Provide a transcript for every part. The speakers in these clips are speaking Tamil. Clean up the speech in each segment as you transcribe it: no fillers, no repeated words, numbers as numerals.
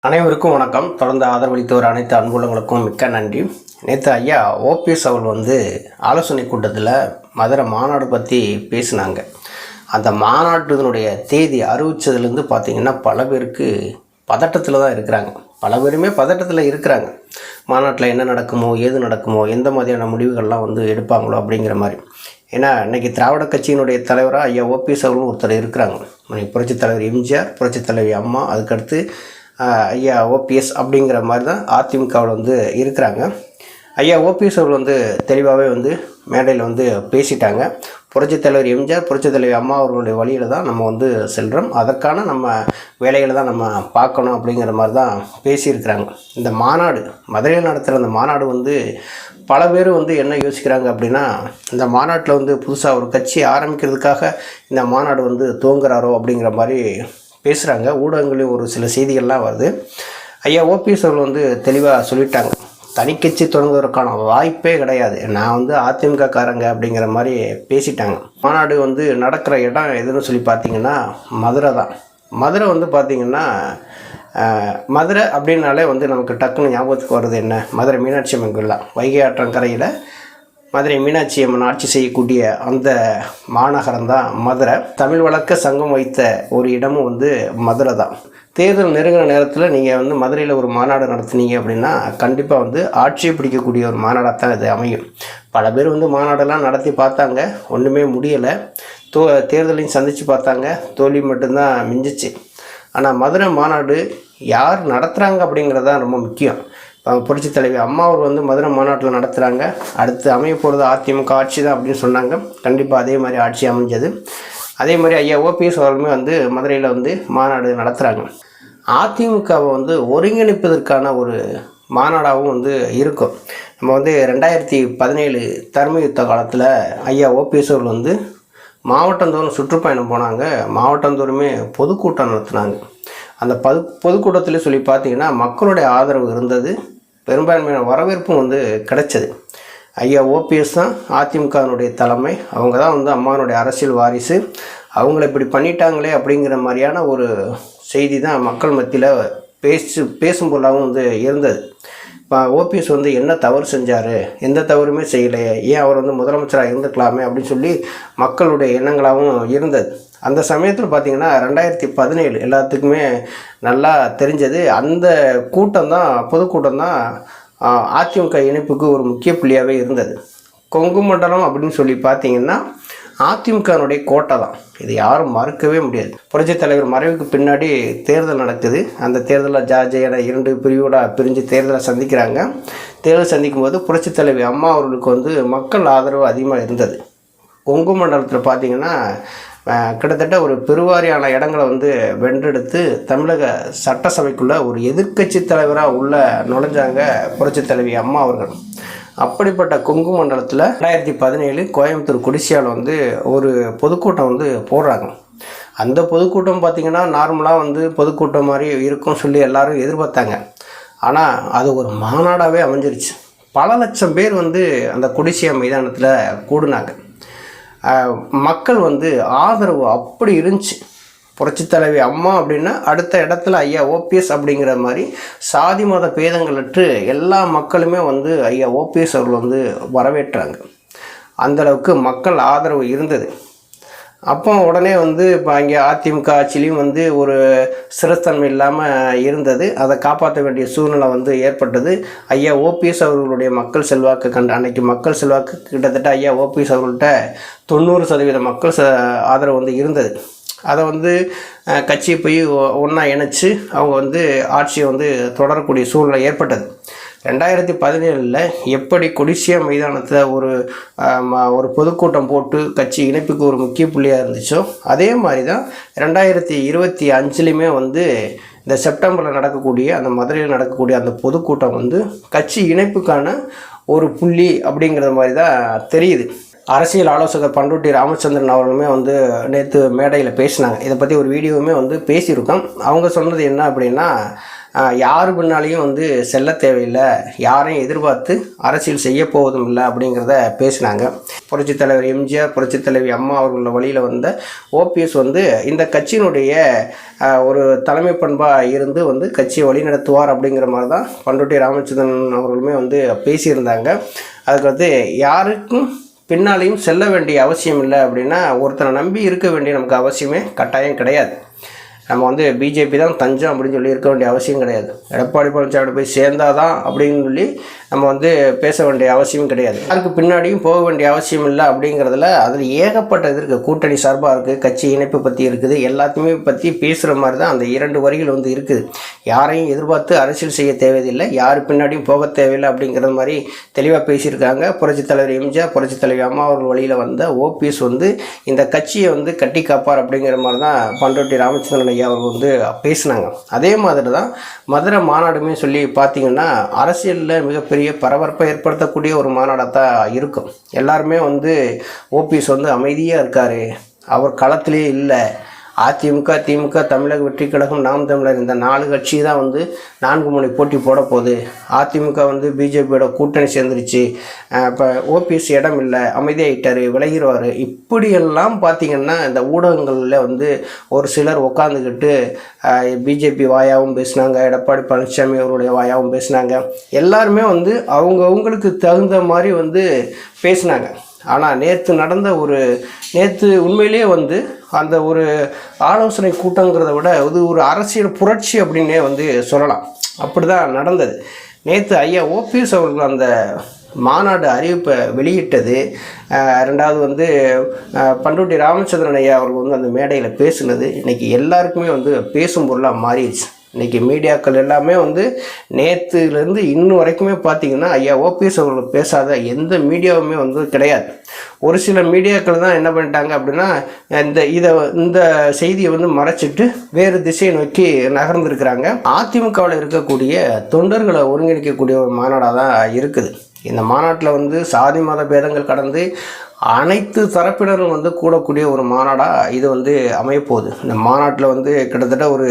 அனைவருக்கும் வணக்கம். தொடர்ந்து ஆதரவளித்தவர் அனைத்து அன்புள்ளங்களுக்கும் மிக்க நன்றி. நேற்று ஐயா ஓபிஎஸ் அவர்கள் ஆலோசனை கூட்டத்தில் மதுரை மாநாடு பற்றி பேசினாங்க. அந்த மாநாட்டினுடைய தேதி அறிவித்ததுலேருந்து பார்த்திங்கன்னா பல பேருக்கு பதட்டத்தில் தான் இருக்கிறாங்க. பல பேருமே பதட்டத்தில் இருக்கிறாங்க. மாநாட்டில் என்ன நடக்குமோ, ஏது நடக்குமோ, எந்த மாதிரியான முடிவுகள்லாம் எடுப்பாங்களோ அப்படிங்கிற மாதிரி. ஏன்னா இன்றைக்கி திராவிட கட்சியினுடைய தலைவராக ஐயா ஓபிஎஸ் அவர்களும் ஒருத்தர் இருக்கிறாங்க. புரட்சித் தலைவர் எம்ஜிஆர், புரட்சித் தலைவி அம்மா, அதுக்கடுத்து ஐயா ஓபிஎஸ் அப்படிங்கிற மாதிரி தான் அதிமுகவில் இருக்கிறாங்க. ஐயா ஓபிஎஸ் அவர்கள் தெளிவாகவே மேடையில் பேசிட்டாங்க. புரட்சித் தலைவர் எம்ஜிஆர், புரட்சித் தலைவர் அம்மா அவர்களுடைய வழியில் தான் நம்ம செல்கிறோம். அதற்கான நம்ம வேலைகளை தான் நம்ம பார்க்கணும் அப்படிங்கிற மாதிரி தான் பேசியிருக்கிறாங்க. இந்த மாநாடு மதுரையில் நடத்துகிற அந்த மாநாடு பல பேர் என்ன யோசிக்கிறாங்க அப்படின்னா, இந்த மாநாட்டில் புதுசாக ஒரு கட்சி ஆரம்பிக்கிறதுக்காக இந்த மாநாடு துவங்குறாரோ அப்படிங்கிற மாதிரி பேசுகிறாங்க. ஊடகங்களையும் ஒரு சில செய்திகள்லாம் வருது. ஐயா ஓபிஎஸ் அவர்கள் தெளிவாக சொல்லிட்டாங்க, தனி கட்சி தொடங்குவதற்கான வாய்ப்பே கிடையாது, நான் அதிமுக காரங்க அப்படிங்கிற மாதிரி பேசிட்டாங்க. மாநாடு நடக்கிற இடம் எதுன்னு சொல்லி பார்த்தீங்கன்னா மதுரை தான். மதுரை பார்த்திங்கன்னா மதுரை அப்படின்னாலே நமக்கு டக்குன்னு ஞாபகத்துக்கு வருது என்ன, மதுரை மீனாட்சி அம்மன் கோயில் தான். வைகை ஆற்றங்கரையில் மதுரை மீனாட்சி அம்மன் ஆட்சி செய்யக்கூடிய அந்த மாநகரம் தான் மதுரை. தமிழ் வழக்க சங்கம் வைத்த ஒரு இடமும் மதுரை தான். தேர்தல் நெருங்கின நேரத்தில் நீங்கள் மதுரையில் ஒரு மாநாடு நடத்துனீங்க அப்படின்னா கண்டிப்பாக ஆட்சியை பிடிக்கக்கூடிய ஒரு மாநாடாக தான் இது அமையும். பல பேர் மாநாடெல்லாம் நடத்தி பார்த்தாங்க, ஒன்றுமே முடியலை. தேர்தலையும் சந்தித்து பார்த்தாங்க, தோல்வி மட்டும்தான் மிஞ்சிச்சு. ஆனால் மதுரை மாநாடு யார் நடத்துகிறாங்க அப்படிங்கிறது தான் ரொம்ப முக்கியம். புரட்சித் தலைவி அம்மா அவர் மதுரை மாநாட்டில் நடத்துகிறாங்க. அடுத்து அமைய போகிறது அதிமுக ஆட்சி தான் அப்படின்னு சொன்னாங்க. கண்டிப்பாக அதே மாதிரி ஆட்சி அமைஞ்சது. அதே மாதிரி ஐயா ஓபிஎஸ் அவர்களுமே மதுரையில் மாநாடு நடத்துகிறாங்க. அதிமுகவை ஒருங்கிணைப்பதற்கான ஒரு மாநாடாகவும் இருக்கும். நம்ம 2017 தர்ம யுத்த காலத்தில் ஐயா ஓபிஎஸ் அவர்கள் மாவட்டந்தோறும் சுற்றுப்பயணம் போனாங்க. மாவட்டந்தோறுமே பொதுக்கூட்டம் நடத்துனாங்க. அந்த பொதுக்கூட்டத்தில் சொல்லி பார்த்தீங்கன்னா மக்களுடைய ஆதரவு இருந்தது, பெரும்பான்மையான வரவேற்பும் கிடைச்சது. ஐயா ஓபிஎஸ் தான் அதிமுகவினுடைய தலைமை, அவங்க தான் அம்மானுடைய அரசியல் வாரிசு, அவங்கள இப்படி பண்ணிட்டாங்களே அப்படிங்கிற மாதிரியான ஒரு செய்தி தான் மக்கள் மத்தியில் பேசும் பொருளாகவும் இருந்தது. இப்போ ஓபிஎஸ் என்ன தவறு செஞ்சார், எந்த தவறுமே செய்யலையே, ஏன் அவர் முதலமைச்சராக இருந்துக்கலாமே அப்படின்னு சொல்லி மக்களுடைய எண்ணங்களாகவும் இருந்தது. அந்த சமயத்தில் பார்த்திங்கன்னா 2017 எல்லாத்துக்குமே நல்லா தெரிஞ்சது. அந்த கூட்டம் தான், பொதுக்கூட்டம் தான் அதிமுக இணைப்புக்கு ஒரு முக்கிய புள்ளியாகவே இருந்தது. கொங்கு மண்டலம் அப்படின்னு சொல்லி பார்த்திங்கன்னா அதிமுகனுடைய கோட்டை தான், இது யாரும் மறுக்கவே முடியாது. புரட்சித் தலைவர் மறைவுக்கு பின்னாடி தேர்தல் நடக்குது. அந்த தேர்தலில் ஜார்ஜையான 2 பிரிவோடாக பிரிஞ்சு தேர்தலை சந்திக்கிறாங்க. தேர்தல் சந்திக்கும் போது புரட்சித் தலைவி அம்மா அவர்களுக்கு மக்கள் ஆதரவு அதிகமாக இருந்தது. கொங்கு மண்டலத்தில் பார்த்திங்கன்னா கிட்டத்தட்ட ஒரு பெருவாரியான இடங்களை வென்றெடுத்து தமிழக சட்டசபைக்குள்ளே ஒரு எதிர்க்கட்சி தலைவராக நுழைஞ்சாங்க புரட்சித் தலைவி அம்மா அவர்கள். அப்படிப்பட்ட கொங்கு மண்டலத்தில் 2017 கோயம்புத்தூர் குடிசியாவில் ஒரு பொதுக்கூட்டம் போடுறாங்க. அந்த பொதுக்கூட்டம் பார்த்திங்கன்னா நார்மலாக பொதுக்கூட்டம் மாதிரி இருக்கும் சொல்லி எல்லோரும் எதிர்பார்த்தாங்க. ஆனால் அது ஒரு மாநாடாகவே அமைஞ்சிருச்சு. பல லட்சம் பேர் அந்த குடிசியா மைதானத்தில் கூடுனாங்க. மக்கள் ஆதரவு அப்படி இருந்துச்சு. புரட்சித் தலைவி அம்மா அப்படின்னா அடுத்த இடத்துல ஐயா ஓபிஎஸ் அப்படிங்கிற மாதிரி சாதி மத பேதங்களற்று எல்லா மக்களுமே ஐயா ஓபிஎஸ் அவர்கள் வரவேற்றாங்க. அந்தளவுக்கு மக்கள் ஆதரவு இருந்தது. அப்போ உடனே இப்போ அங்கே அதிமுக ஆட்சியிலையும் ஒரு சிறத்தன்மை இல்லாமல் இருந்தது. அதை காப்பாற்ற வேண்டிய சூழ்நிலை ஏற்பட்டது. ஐயா ஓபிஎஸ் அவர்களுடைய மக்கள் செல்வாக்கு அன்றைக்கி மக்கள் செல்வாக்கு கிட்டத்தட்ட ஐயா ஓபிஎஸ் அவர்கள்ட்ட 90% மக்கள் ஆதரவு இருந்தது. அதை கட்சியை போய் ஒன்றா இணைச்சி அவங்க ஆட்சியை தொடரக்கூடிய சூழ்நிலை ஏற்பட்டது. 2017 எப்படி கொடிசியா மைதானத்தில் ஒரு பொதுக்கூட்டம் போட்டு கட்சி இணைப்புக்கு ஒரு முக்கிய புள்ளியாக இருந்துச்சோ அதே மாதிரி தான் 2025லையுமே இந்த செப்டம்பரில் நடக்கக்கூடிய அந்த மதுரையில் நடக்கக்கூடிய அந்த பொதுக்கூட்டம் கட்சி இணைப்புக்கான ஒரு புள்ளி அப்படிங்கிற மாதிரி தான் தெரியுது. அரசியல் ஆலோசகர் பண்ருட்டி ராமச்சந்திரன் அவர்களுமே நேற்று மேடையில் பேசினாங்க. இதை பற்றி ஒரு வீடியோவுமே பேசியிருக்கோம். அவங்க சொன்னது என்ன அப்படின்னா, யார் பின்னாலையும் வந்து செல்ல தேவையில்லை, யாரையும் எதிர்பார்த்து அரசியல் செய்ய போவதும் இல்லை அப்படிங்கிறத பேசினாங்க. புரட்சித் தலைவர் எம்ஜிஆர், புரட்சித் தலைவி அம்மா அவர்கள வழியில் வந்த ஓபிஎஸ் வந்து இந்த கட்சியினுடைய ஒரு தலைமை பண்பாக இருந்து வந்து கட்சியை வழிநடத்துவார் அப்படிங்கிற மாதிரி தான் பண்ருட்டி ராமச்சந்திரன் அவர்களுமே வந்து பேசியிருந்தாங்க. அதுக்கு வந்து யாருக்கும் பின்னாலையும் செல்ல வேண்டிய அவசியம் இல்லை அப்படின்னா ஒருத்தரை நம்பி இருக்க வேண்டிய நமக்கு அவசியமே கட்டாயம் கிடையாது. நம்ம வந்து பிஜேபி தான் தஞ்சம் அப்படின்னு சொல்லி இருக்க வேண்டிய அவசியம் கிடையாது. எடப்பாடி பழனிசாமி போய் சேர்ந்தாதான் அப்படின்னு சொல்லி நம்ம வந்து பேச வேண்டிய அவசியம் கிடையாது. அதுக்கு பின்னாடியும் போக வேண்டிய அவசியம் இல்லை அப்படிங்கிறதுல அதில் ஏகப்பட்டது இருக்குது. கூட்டணி சார்பாக இருக்குது, கட்சி இணைப்பு பற்றி இருக்குது, எல்லாத்தையுமே பற்றி பேசுகிற மாதிரி தான் அந்த 2 வரிகள் வந்து இருக்குது. யாரையும் எதிர்பார்த்து அரசியல் செய்ய தேவையில்லை, யார் பின்னாடியும் போக தேவையில்லை அப்படிங்கிற மாதிரி தெளிவாக பேசியிருக்காங்க. புரட்சித் தலைவர் எம்ஜிஆர், புரட்சித் தலைவர் அம்மா அவர்கள் வழியில் வந்த ஓபிஎஸ் வந்து இந்த கட்சியை வந்து கட்டி காப்பார் அப்படிங்கிற மாதிரி தான் பண்ருட்டி ராமச்சந்திரன் அவர்கள் வந்து பேசினாங்க. அதே மாதிரி தான் மதுரை மாநாடுமே சொல்லி பார்த்தீங்கன்னா அரசியலில் மிகப்பெரிய பரபரப்பை ஏற்படுத்தக்கூடிய ஒரு மாநாடாக தான் இருக்கும். எல்லாருமே வந்து ஓபிஎஸ் வந்து அமைதியாக இருக்கார், அவர் களத்திலே இல்லை, அதிமுக, திமுக, தமிழக வெற்றிக் கழகம், நாம் தமிழர் இந்த 4 கட்சி தான் வந்து 4 முனை போட்டி போட போகுது. அதிமுக வந்து பிஜேபியோட கூட்டணி சேர்ந்துருச்சு, இப்போ ஓபிஎஸ் இடம் இல்லை, அமைதியாகிட்டார், விலகிடுவார், இப்படியெல்லாம் பார்த்திங்கன்னா இந்த ஊடகங்களில் வந்து ஒரு சிலர் உட்காந்துக்கிட்டு பிஜேபி வாயாகவும் பேசினாங்க, எடப்பாடி பழனிசாமி அவருடைய வாயாகவும் பேசினாங்க. எல்லாருமே வந்து அவங்களுக்கு தகுந்த மாதிரி வந்து பேசினாங்க. ஆனால் நேற்று உண்மையிலே வந்து அந்த ஒரு ஆலோசனை கூட்டங்கிறத விட இது ஒரு அரசியல் புரட்சி அப்படின்னே வந்து சொல்லலாம். அப்படி தான் நடந்தது. நேற்று ஐயா ஓபிஎஸ் அவர்கள் அந்த மாநாடு அறிவிப்பை வெளியிட்டது. 2வது வந்து பண்ருட்டி ராமச்சந்திரன் ஐயா அவர்கள் வந்து அந்த மேடையில் பேசுனது இன்றைக்கி எல்லாருக்குமே வந்து பேசும் பொருளாக மாறிடுச்சு. இன்றைக்கி மீடியாக்கள் எல்லாமே வந்து நேற்றுலேருந்து இன்னும் வரைக்குமே பார்த்திங்கன்னா ஐயா ஓபிஎஸ் அவர்கள் பேசாத எந்த மீடியாவுமே வந்து கிடையாது. ஒரு சில மீடியாக்கள் தான் என்ன பண்ணிட்டாங்க அப்படின்னா இந்த செய்தியை வந்து மறைச்சிட்டு வேறு திசையை நோக்கி நகர்ந்துருக்கிறாங்க. அதிமுகவில் இருக்கக்கூடிய தொண்டர்களை ஒருங்கிணைக்கக்கூடிய ஒரு மாநாடாக தான் இருக்குது. இந்த மாநாட்டில் வந்து சாதி மத பேதங்கள் கடந்து அனைத்து தரப்பினரும் வந்து கூடக்கூடிய ஒரு மாநாடாக இது வந்து அமையப்போகுது. இந்த மாநாட்டில் வந்து கிட்டத்தட்ட ஒரு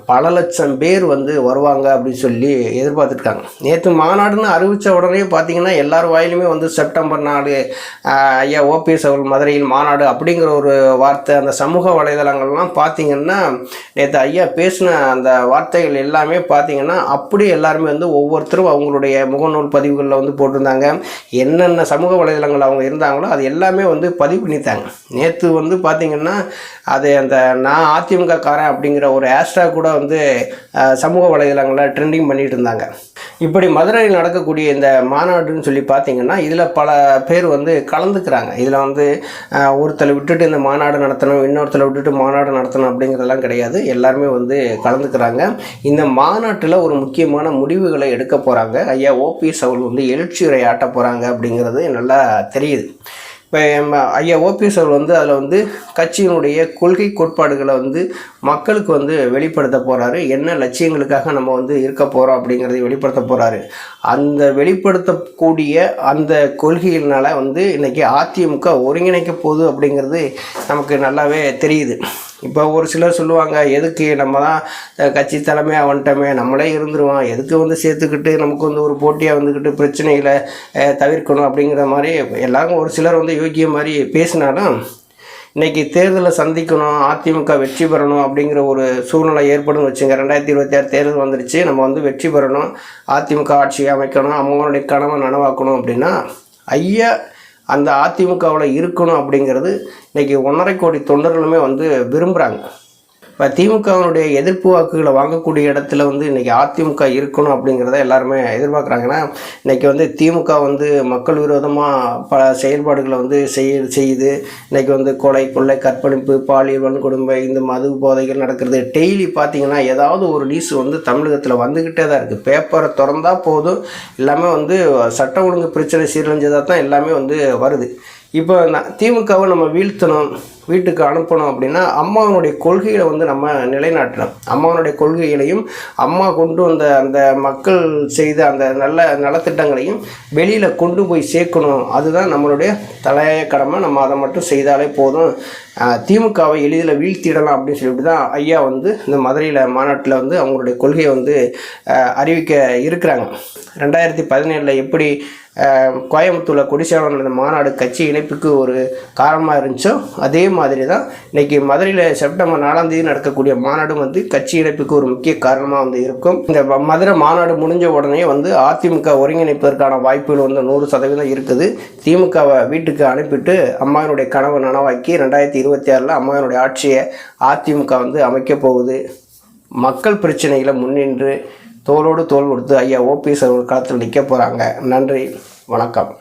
பல லட்சம் பேர் வந்து வருவாங்க அப்படின்னு சொல்லி எதிர்பார்த்துருக்காங்க. நேற்று மாநாடுன்னு அறிவித்த உடனே பார்த்திங்கன்னா எல்லார் வாயிலுமே வந்து செப்டம்பர் 4 ஐயா ஓபிஎஸ் அவர்கள் மதுரையில் மாநாடு அப்படிங்கிற ஒரு வார்த்தை அந்த சமூக வலைதளங்கள்லாம் பார்த்திங்கன்னா நேற்று ஐயா பேசின அந்த வார்த்தைகள் எல்லாமே பார்த்திங்கன்னா அப்படியே எல்லாருமே வந்து ஒவ்வொருத்தரும் அவங்களுடைய முகநூல் பதிவுகளில் வந்து போட்டிருந்தாங்க. என்னென்ன சமூக வலைதளங்கள் அவங்க இருந்தாங்களோ அது எல்லாமே வந்து பதிவு பண்ணித்தாங்க. நேற்று வந்து பார்த்திங்கன்னா அது அந்த நான் அதிமுக காரன் அப்படிங்கிற ஒரு ஹேஷ்டாக் கூட வந்து சமூக வலைதளங்களில் ட்ரெண்டிங் பண்ணிகிட்டு இருந்தாங்க. இப்படி மதுரையில் நடக்கக்கூடிய இந்த மாநாடுன்னு சொல்லி பார்த்திங்கன்னா இதில் பல பேர் வந்து கலந்துக்கிறாங்க. இதில் வந்து ஒருத்தரை விட்டுட்டு இந்த மாநாடு நடத்தணும், இன்னொருத்தரை விட்டுட்டு மாநாடு நடத்தணும் அப்படிங்கிறதெல்லாம் கிடையாது. எல்லாருமே வந்து கலந்துக்கிறாங்க. இந்த மாநாட்டில் ஒரு முக்கியமான முடிவுகளை எடுக்க போகிறாங்க. ஐயா ஓபிஎஸ் அவர்கள் வந்து எழுச்சி உரை ஆட்ட போகிறாங்க அப்படிங்கிறது நல்லா தெரியுது. இப்போ ஐயா ஓபிஎஸ் அவர்கள் வந்து அதில் வந்து கட்சியினுடைய கொள்கை கோட்பாடுகளை வந்து மக்களுக்கு வந்து வெளிப்படுத்த போகிறாரு. என்ன லட்சியங்களுக்காக நம்ம வந்து இருக்க போகிறோம் அப்படிங்கிறதை வெளிப்படுத்த போகிறாரு. அந்த வெளிப்படுத்தக்கூடிய அந்த கொள்கையினால் வந்து இன்றைக்கி அதிமுக ஒருங்கிணைக்க போகுது அப்படிங்கிறது நமக்கு நல்லாவே தெரியுது. இப்போ ஒரு சிலர் சொல்லுவாங்க, எதுக்கு நம்ம தான் கட்சி தலைமையாக வந்துட்டோமே, நம்மளே இருந்துருவோம், எதுக்கு வந்து சேர்த்துக்கிட்டு நமக்கு வந்து ஒரு போட்டியாக வந்துக்கிட்டு பிரச்சனைகளை தவிர்க்கணும் அப்படிங்கிற மாதிரி எல்லாரும் ஒரு சிலர் வந்து யோக்கிய மாதிரி பேசினாலும் இன்றைக்கி தேர்தலை சந்திக்கணும், அதிமுக வெற்றி பெறணும் அப்படிங்கிற ஒரு சூழ்நிலை ஏற்படும் வச்சுங்க. 2026 தேர்தல் வந்துடுச்சு, நம்ம வந்து வெற்றி பெறணும், அதிமுக ஆட்சியை அமைக்கணும், அவங்களுடைய கனவை நனவாக்கணும் அப்படின்னா ஐயா அந்த அதிமுகவில் இருக்கணும் அப்படிங்கிறது இன்றைக்கி 1.5 கோடி தொண்டர்களுமே வந்து விரும்புகிறாங்க. இப்போ திமுகவினுடைய எதிர்ப்பு வாக்குகளை வாங்கக்கூடிய இடத்துல வந்து இன்றைக்கி அதிமுக இருக்கணும் அப்படிங்கிறத எல்லாருமே எதிர்பார்க்குறாங்கன்னா, இன்றைக்கி வந்து திமுக வந்து மக்கள் விரோதமாக பல செயல்பாடுகளை வந்து செய்யுது. இன்றைக்கி வந்து கொலை, கொள்ளை, கற்பழிப்பு, பாலியல் வன்கொடுமை, இந்த மது போதைகள் நடக்கிறது. டெய்லி பார்த்திங்கன்னா ஏதாவது ஒரு நியூஸ் வந்து தமிழகத்தில் வந்துக்கிட்டே தான் இருக்குது. பேப்பரை திறந்தால் போதும் எல்லாமே வந்து சட்ட ஒழுங்கு பிரச்சனை சீரழிஞ்சதாக தான் எல்லாமே வந்து வருது. இப்போ திமுகவை நம்ம வீழ்த்தணும், வீட்டுக்கு அனுப்பணும் அப்படின்னா அம்மாவனுடைய கொள்கைகளை வந்து நம்ம நிலைநாட்டணும். அம்மாவனுடைய கொள்கைகளையும் அம்மா கொண்டு வந்த அந்த மக்கள் செய்த அந்த நல்ல நலத்திட்டங்களையும் வெளியில் கொண்டு போய் சேர்க்கணும். அதுதான் நம்மளுடைய தலையாய கடமை. நம்ம அதை மட்டும் செய்தாலே போதும். திமுகவை எளிதில் வீழ்த்திடலாம் அப்படின்னு சொல்லிட்டு தான் ஐயா வந்து இந்த மதுரையில் மாநாட்டில் வந்து அவங்களுடைய கொள்கையை வந்து அறிவிக்க இருக்கிறாங்க. 2017 எப்படி கோயம்புத்தூரில் கொடிசியாவில் நடந்த மாநாடு கட்சி இணைப்புக்கு ஒரு காரணமாக இருந்துச்சோ அதே மாதிரி தான் இன்றைக்கி மதுரையில் செப்டம்பர் 4 நடக்கக்கூடிய மாநாடும் வந்து கட்சி இணைப்புக்கு ஒரு முக்கிய காரணமாக வந்து இருக்கும். இந்த மதுரை மாநாடு முடிஞ்ச உடனே வந்து அதிமுக ஒருங்கிணைப்பதற்கான வாய்ப்புகள் வந்து 100% இருக்குது. திமுகவை வீட்டுக்கு அனுப்பிட்டு அம்மாவினுடைய கனவு நனவாக்கி 2026 அம்மாவினுடைய ஆட்சியை அதிமுக வந்து அமைக்க போகுது. மக்கள் பிரச்சனைகளை முன்னின்று தோளோடு தோள் கொடுத்து ஐயா ஓபிஎஸ் அவர்கள் களத்தில் நிற்க போகிறாங்க. நன்றி, வணக்கம்.